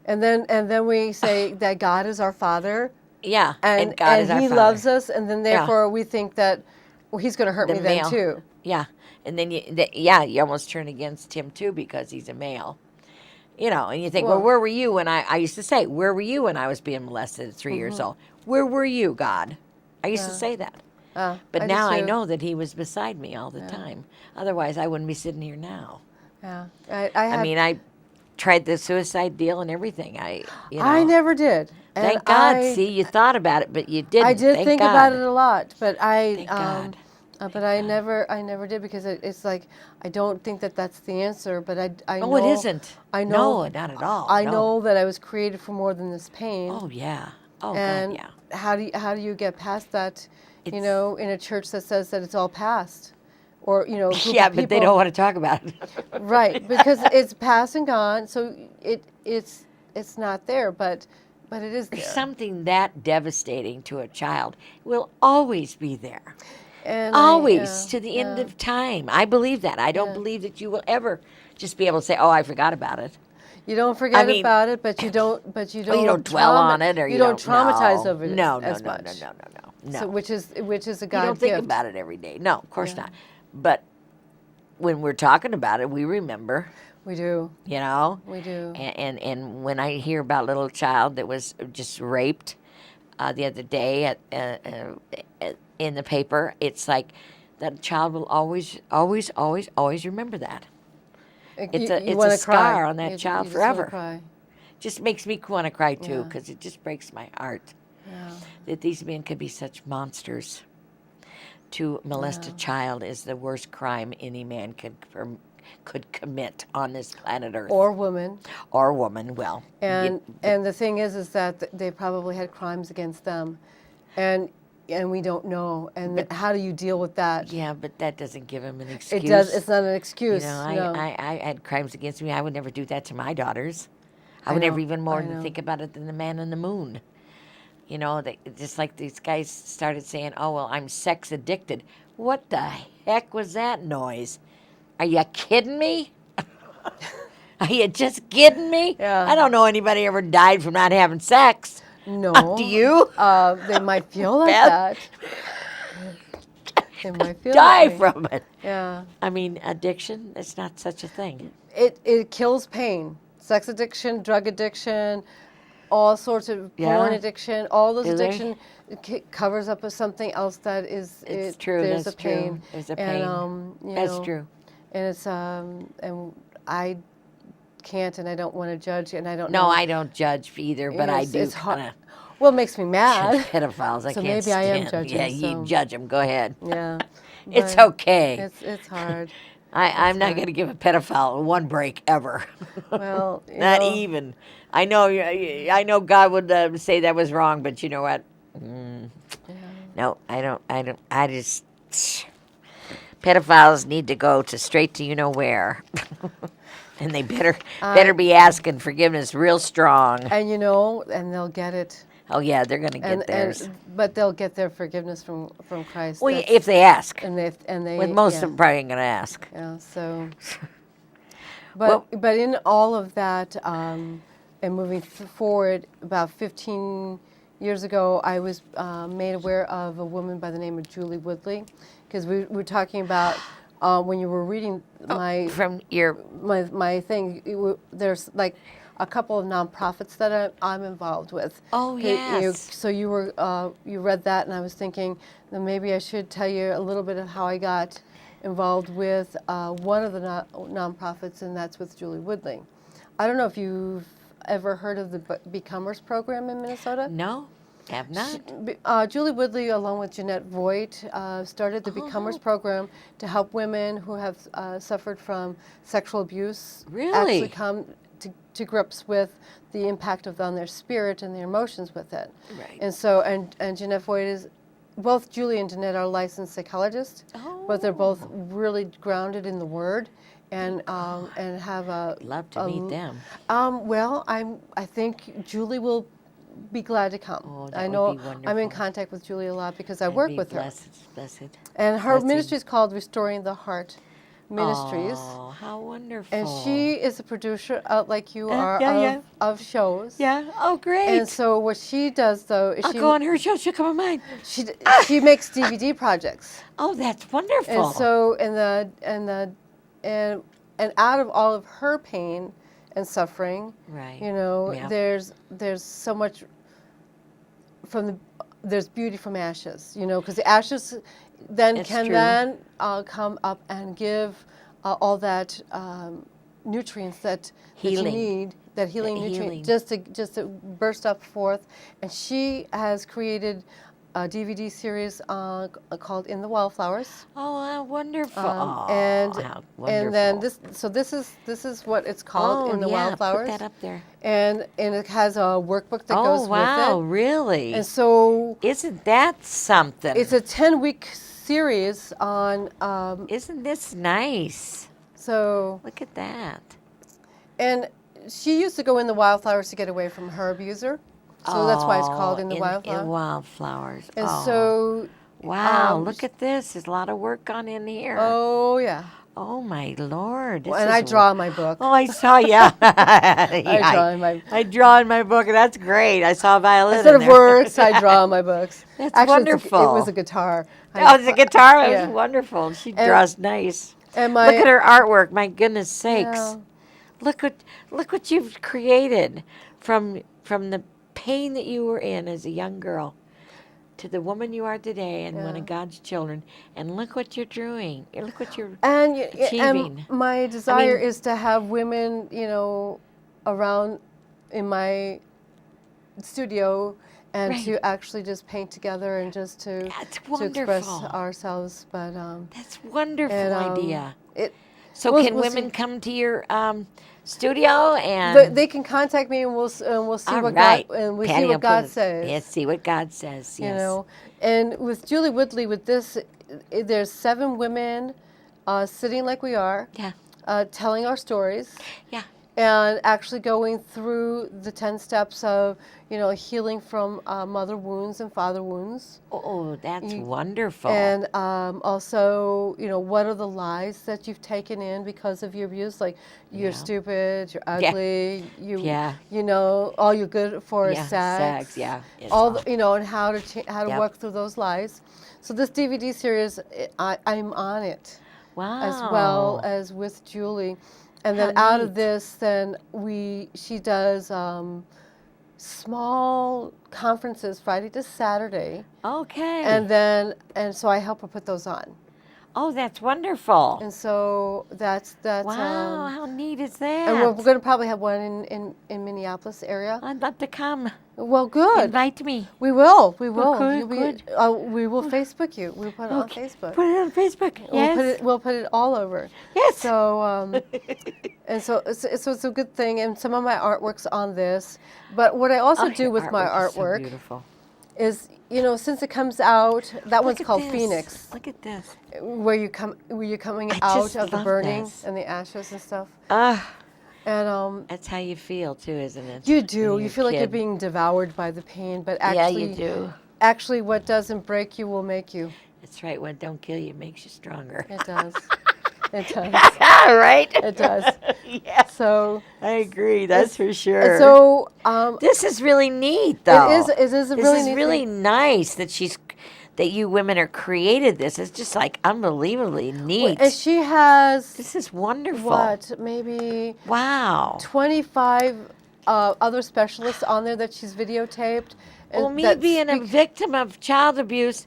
And then we say that God is our Father. Yeah, And God is our He Father. loves us, and then Yeah. therefore we think that, well, He's going to hurt The me then male. too. Yeah, and then you almost turn against him too because he's a male. And you think, well, Well, where were you when I used to say, where were you when I was being molested at 3 years old? Where were you, God? I used to yeah, say that. But I do now I too. know that he was beside me all the Yeah, time. Otherwise, I wouldn't be sitting here now. yeah. I I had, mean, I tried the suicide deal and everything. I never did, and Thank God. See, you thought about it, but you I didn't. did Thank think about God. it a lot, but Thank God. but Thank God. I never did because it's like I don't think that that's the answer. But No, it isn't. I No, know, not at all. I No. know that I was created for more than this pain. Oh, yeah. Oh, God, And yeah. how do you get past that? It's, In a church that says that it's all past, or a group yeah, of but they don't people, want to talk about it. right? Because it's past and gone, so it's not there, but it is there. Something that devastating to a child will always be there. And Always to the end yeah, of time. I believe that. I don't yeah. believe that you will ever just be able to say, "Oh, I forgot about it." You don't I forget mean, about it, but you don't. But you you don't don't dwell on it, or You you don't don't. traumatize No, over it no, no, as no, no, much. no, no, no, So no. which is a You God don't think gift. about it every day. No, of course Yeah, not. But when we're talking about it, we remember. we do. You know, We do. and when I hear about a little child that was just raped the other day in the paper, it's like that child will always, always, always, always remember that. It's a You it's a want to cry. scar on that You child just want to forever. cry. Just makes me want to cry too, Yeah. because it just breaks my heart Yeah. that these men could be such monsters. To molest a Yeah. child is the worst crime any man could commit on this planet Earth, Or woman. or woman. Well, And the thing is that they probably had crimes against them, and we don't know. And But- how do you deal with that? yeah, but that doesn't give him an excuse. It does. It's not an You excuse. know, No. I had crimes against me. I would never do that to my daughters. I I would never know, even more I than know. think about it than the man on the moon. Just like these guys started saying, "Oh well, I'm sex addicted." What the heck was that noise? Are you kidding me? Are you just kidding me? Yeah. I don't know anybody ever died from not having sex. No. Do you? They might feel like Beth? that. They might feel Die that way. from it. Yeah. I mean, addiction, it's not such a thing. It kills pain. Sex addiction, drug addiction, all sorts of porn Yeah. addiction, all those Do they? addiction covers up with something else that is It's true. there's That's a pain. true. There's a And pain. That's true. And it's and I can't and I don't want to judge and I don't No, know. I don't judge either, but I do It's hard. kind of Well, it makes me mad. pedophiles. I So can't maybe I am stand. judging, Yeah, you so- judge them. Go ahead. Yeah. It's But okay. It's hard. I'm not hard. going to give a pedophile one break ever. Well, Not even. I know. I know God would say that was wrong, but you know what? No, I don't. I just. Pedophiles need to go to straight to you know where, and they better be asking forgiveness real strong. And and they'll get it. Oh yeah, they're going to get theirs. But they'll get their forgiveness from Christ. Well, if they ask. and they With most yeah, of them probably ain't going to ask. yeah. So, Well- but in all of that, and moving forward, about 15 years ago, I was made aware of a woman by the name of Julie Woodley, because we were talking about when you were reading From your my thing. There's like a couple of nonprofits that I'm involved with. Oh, 'Cause, yes. so you read that, and I was thinking that maybe I should tell you a little bit of how I got involved with one of the nonprofits, and that's with Julie Woodley. I don't know if you've ever heard of the Becomers program in Minnesota. no, have not. Julie Woodley, along with Jeanette Voigt, started the Becomers program to help women who have suffered from sexual abuse Really? actually come to grips with the impact on their spirit and their emotions with it. Right. And so, and Jeanette Voigt is, both Julie and Jeanette are licensed psychologists, but they're both really grounded in the Word. And have a Love to meet them. Well, I think Julie will be glad to come. Oh, that I would know be I'm in wonderful. contact with Julie a lot because I work with her. Blessed. And her blessing. ministry is called Restoring the Heart. Ministries. Oh, how wonderful. And she is a producer, like you are, yeah. of shows. Yeah. Oh, great. And so what she does, though, is I'll go on her show. She'll come on mine. she makes DVD projects. Oh, that's wonderful. And so and out of all of her pain and suffering, right. Yeah. there's so much there's beauty from ashes, because the ashes then It's can true. then come up and give all that nutrients that you Healing. need, that healing That nutrient, healing. just to burst up forth. And she has created a DVD series called In the Wildflowers. Oh, how wonderful. And how wonderful. and then this is what it's called, In the Wildflowers. Put that up there. And it has a workbok that goes with it. Oh, wow, really? And so Isn't that something? it's a 10-week series on. Isn't this nice? So Look at that. and she used to go in the wildflowers to get away from her abuser. So that's why it's called In the Wildflowers. In wildflowers. And oh. so Wow, look at this. There's a lot of work gone in here. oh yeah. Oh, my Lord. This And is I draw in my book. Oh, I saw, yeah. I draw in my. I draw in my book, and that's great. I saw a violin Instead in of there. words, I draw in my books. That's Actually, wonderful. It was a guitar. Oh, it's a guitar. It Yeah. was wonderful. She draws nice. And my, Look at her artwork. My goodness sakes. Yeah. Look what you've created from the pain that you were in as a young girl to the woman you are today and one Yeah. of God's children. And look what you're doing. Look what you're And achieving. my desire is to have women, around in my studio and Right. to actually just paint together and just to That's express wonderful. ourselves. But That's a wonderful and, idea. it So we'll- can we'll women see. come to your studio and they can contact me and we'll see all what right. God and we Patty see will what God put it- says. Yes, see what God says. Yes. And with Julie Woodley, with this, there's 7 women sitting like we are, Yeah. telling our stories. Yeah. And actually going through the 10 steps of, healing from mother wounds and father wounds. Oh, that's You- wonderful. And also, what are the lies that you've taken in because of your abuse? Like, you're Yeah. stupid, you're Yeah. ugly, Yeah. all you're good for is Yeah, sex. sex, yeah. It's All all- the, and how to Yep. work through those lies. So this DVD series, I'm on it. Wow. As well as with Julie. And then How out of neat. this, then she does small conferences Friday to Saturday, Okay. and so I help her put those on. Oh, that's wonderful. And so that's Wow, how neat is that? and we're going to probably have one in Minneapolis area. I'd love to come. Well, good. Invite me. We will. We Well, will. good, You'll be- good. we will Facebook you. We'll put it on Facebook. Put it on Facebook. Yes. We'll put it all over. Yes. So and so it's a good thing. And some of my artwork's on this. But what I also Oh, do your with my artwork is so artwork beautiful. is, since it comes out, that one's Look at called this. Phoenix, Look at this. where you're coming I out just of the love burning this. and the ashes and stuff. Ah, And that's how you feel too, isn't it? you when do. you're You a feel like you're kid? being devoured by the pain, but Yeah, actually, you do. actually, what doesn't break you will make you. That's right. What don't kill you makes you stronger. It does. It does. Right? It does. Yeah, So, I agree. That's for sure. and so This is really neat, though. it is a This really is neat really thing. nice that you women are created this. It's just like unbelievably neat. And she has This is wonderful. what, maybe Wow. 25 other specialists on there that she's videotaped. Well, me being a victim of child abuse,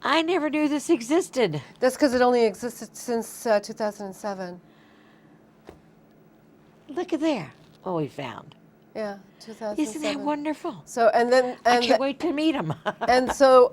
I never knew this existed. That's because it only existed since 2007. Look at there. What we found. Yeah, 2007. Isn't that wonderful? So I can't wait to meet them. and so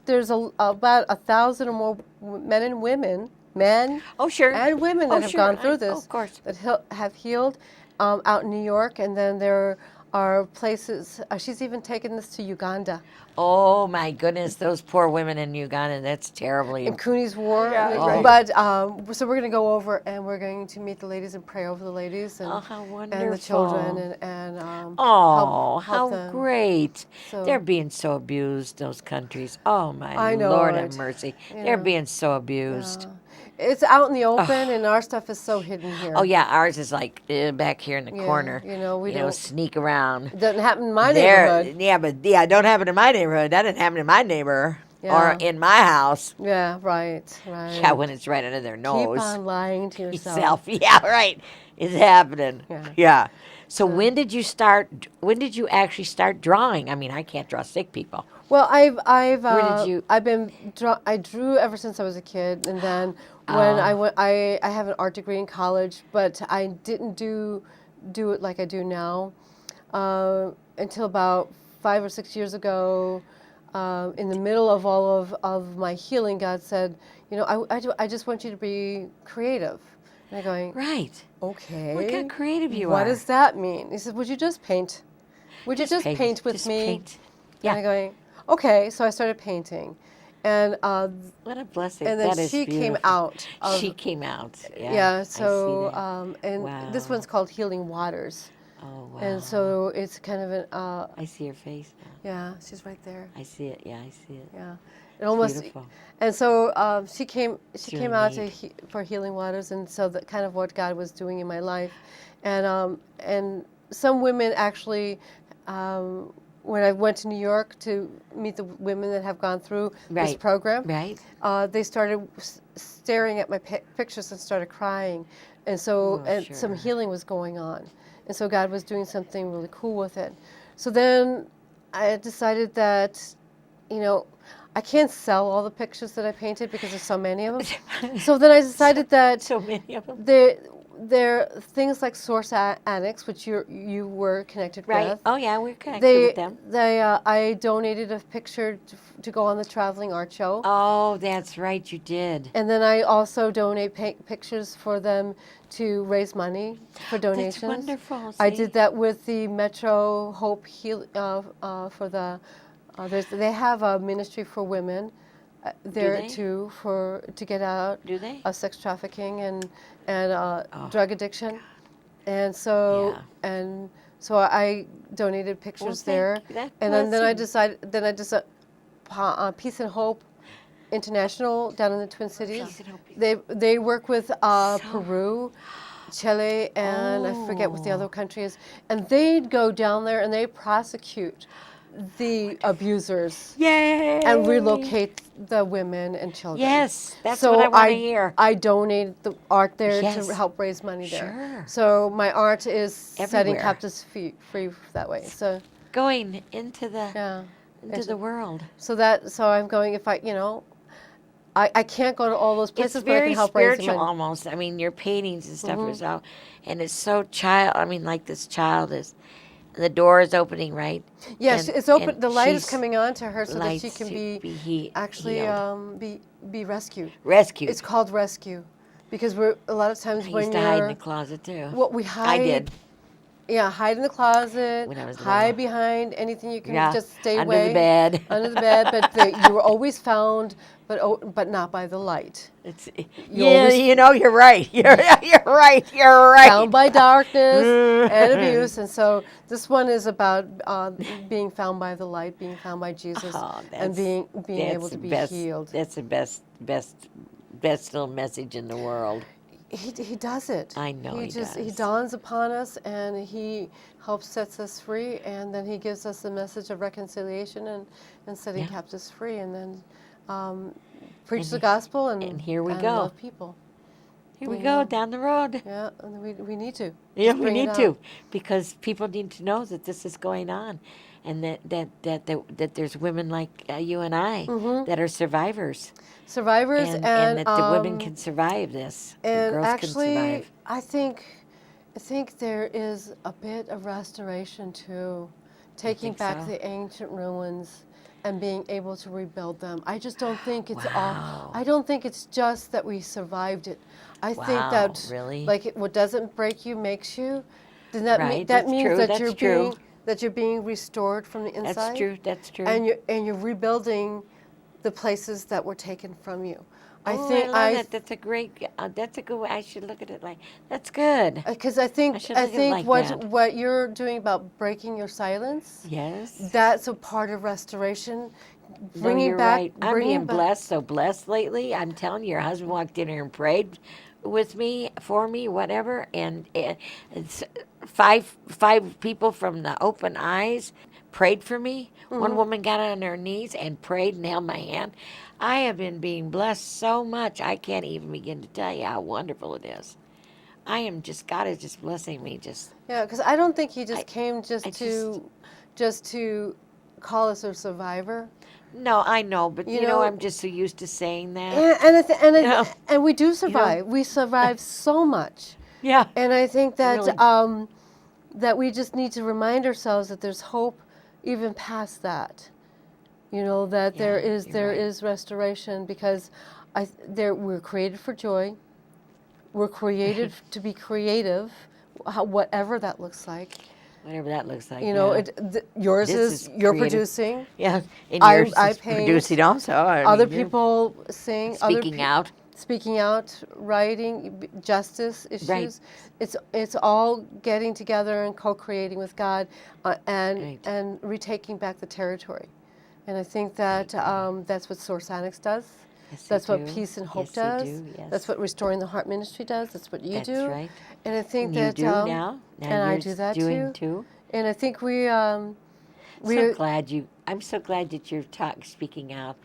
there's about 1,000 or more men and women, men Oh, sure. and women that Oh, have sure. gone through Oh, this, of course. that have healed out in New York, and then there are places. She's even taken this to Uganda. Oh, my goodness. Those poor women in Uganda. That's terribly. In Cooney's War. Yeah, right. But so we're going to go over and we're going to meet the ladies and pray over the ladies and, Oh, how wonderful. and the children and Oh, help how them. great. So- They're being so abused, those countries. Oh, my I know Lord it. have mercy. Yeah. They're being so abused. it's out in the open, and our stuff is so hidden here. Oh yeah, ours is like back here in the Yeah, corner. you know, we don't. Sneak around. It doesn't happen in my There, neighborhood. yeah, but yeah, don't happen in my neighborhood. That didn't happen in my neighbor or Yeah. in my house. Yeah, right. Yeah, when it's right under their nose. Keep on lying to yourself. Yeah, right. It's happening. Yeah. Yeah. So when did you start? When did you actually start drawing? I mean, I can't draw sick people. Well, Where did you- I drew ever since I was a kid, and then when I went, I have an art degree in college, but I didn't do it like I do now until about 5 or 6 years ago. In the middle of all of my healing, God said, I just want you to be creative. And I'm going, Right. okay. Look how creative you What are. does that mean? He said, would you just paint? Would you just paint with Just me? paint. And Yeah. I'm going, okay. So I started painting. And What a blessing. and then That is she came beautiful. out. She came out. Yeah. Yeah, I so, see that. and this Wow. one's called Healing Waters. Oh wow. And so it's kind of an, I see her face now. yeah, she's right there. I see it. Yeah, I see it. Yeah. It almost, Beautiful. and so she came really out neat. for Healing Waters, and so that kind of what God was doing in my life. And some women actually, when I went to New York to meet the women that have gone through this Right. program, Right. they started staring at my pictures and started crying. And so Oh, and some sure. healing was going on. And so God was doing something really cool with it. So then I decided that, I can't sell all the pictures that I painted because there's so many of them. So then I decided that So many of them. there things like Source Annex, which you were connected Right. with. Oh yeah, we're connected with them. I donated a picture to go on the traveling art show. Oh, that's right. You did. And then I also donate pictures for them to raise money for donations. That's wonderful. I see? did that with the Metro Hope for the. They have a ministry for women there they? too to get out Do they? of sex trafficking and drug addiction, and so I donated pictures there, and then I decided Peace and Hope International down in the Twin Cities. Peace and Hope. They work with Peru, Chile, and I forget what the other country is, and they'd go down there and they prosecute the abusers Yay! and relocate the women and children. Yes, that's so what I want to hear. I donate the art there Yes. to help raise money there. Sure. So my art is setting Everywhere. captives free that way. So Going into the yeah. into the world. So I'm going, if I can't go to all those places, It's but I very can help raise spiritual money. almost. I mean, your paintings and stuff Mm-hmm. are so, and it's so child. I mean, like this child is, the door is opening, right? Yes, And- it's open. and The light is she's coming on to her so that she lights can to be actually healed. be rescued. Rescued. It's called rescue, because we're a lot of times I when used to hide in the closet too. what we hide. I did. Yeah, hide in the closet. When I was hide little. behind anything you can. Yeah, Just stay under away. the bed. Under the bed, but you were always found, but not by the light. It's You yeah, always- you're right. You're right. You're right. Found by darkness and abuse, and so this one is about being found by the light, being found by Jesus, Oh, and being able to the be best, healed. That's the best little message in the world. He does it. I know he He does. dawns upon us, and he helps sets us free, and then he gives us the message of reconciliation and setting Yeah. captives free, and then preach And the gospel and here we and go. love people. Here we You go know. down the road. Yeah, and we need to. Yeah, Just we bring it need out. to, because people need to know that this is going on, and that there's women like you and I Mm-hmm. that are survivors, Survivors and and that the women can survive this. The And girls actually, can survive. I think there is a bit of restoration too, taking think back so? the ancient ruins and being able to rebuild them. I just don't think it's Wow. all. I don't think it's just that we survived it. I think Wow, that really? what doesn't break you makes you. Then that Right, that that's means true, that that's you're true. being restored from the inside. That's true. That's true. And you're rebuilding the places that were taken from you. I Oh, think I love that. That's a great. That's a good way. I should look at it like. That's good. because I think should I look at it think like what that. what you're doing about breaking your silence, Yes. that's a part of restoration, No, bringing you're back right. I'm bringing being back. blessed, so blessed lately. I'm telling you, your husband walked in here and prayed with me, for me, whatever, and it's five people from the Open Eyes prayed for me. One woman got on her knees and prayed and held my hand. I have been being blessed so much. I can't even begin to tell you how wonderful it is. I am just God is just blessing me. Just Yeah, because I don't think he just I, came I just to call us a survivor. no, I know, but You you know, know, I'm just so used to saying that. and You know, and we do you know. survive. We survive so much, Yeah, and I think that really. that we just need to remind ourselves that there's hope even past that. You know that Yeah, you're there right. is restoration because we're created for joy. We're created to be creative, whatever that looks like. Whatever that looks like. You know, Yeah. yours This is is you're creative. producing. Yeah, and yours I is producing paint. also. I Other mean, you're people sing. speaking out. Speaking out, writing, justice Right. issues. It's all getting together and co-creating with God, Right. and retaking back the territory. And I think that that's what Source Annex does. Yes, they That's what do. Peace and Hope Yes, they does. do. Yes. That's what Restoring the Heart Ministry does. That's what you That's do. right. And I think And you that do now. Now and I you're do that doing too. too. And I think So glad you. I'm so glad that you're speaking out.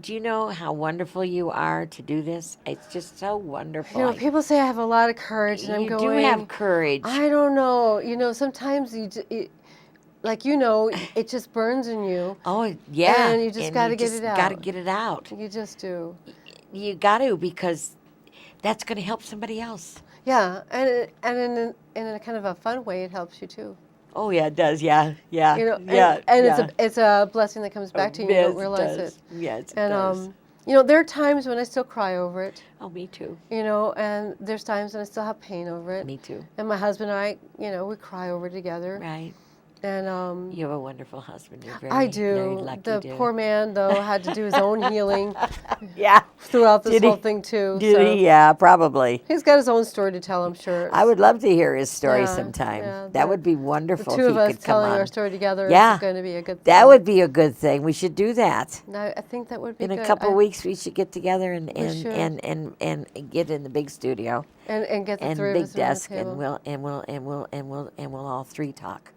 Do you know how wonderful you are to do this? It's just so wonderful. people say I have a lot of courage, and I'm You do have going. courage. I don't know. Sometimes like it just burns in you, Oh yeah, and you just got to get it got to out. get it out. You just do. You got to because that's going to help somebody else. Yeah, and in a kind of a fun way, it helps you too. Oh yeah, it does. Yeah, yeah, And yeah. it's a blessing that comes back to you. And you Yes, don't it realize it. does. Yes, it And does. there are times when I still cry over it. Oh, me too. And there's times when I still have pain over it. Me too. And my husband and I, we cry over it together. Right. And You have a wonderful husband. You're very, I very do. lucky. The dude. poor man, though, had to do his own healing Yeah. throughout this Did whole he? thing too. Did So he? Yeah, probably. he's got his own story to tell, I'm sure. I would love to hear his story Yeah, sometime. yeah, That the- would be The wonderful two if of he us could come telling on. our story together Yeah. is going to be a good thing. That would be a good thing. We should do that. I think that would be In good. a couple weeks, we should get together and should. and get in the big studio And get the and three of big us around the desk, and table. we'll all three talk.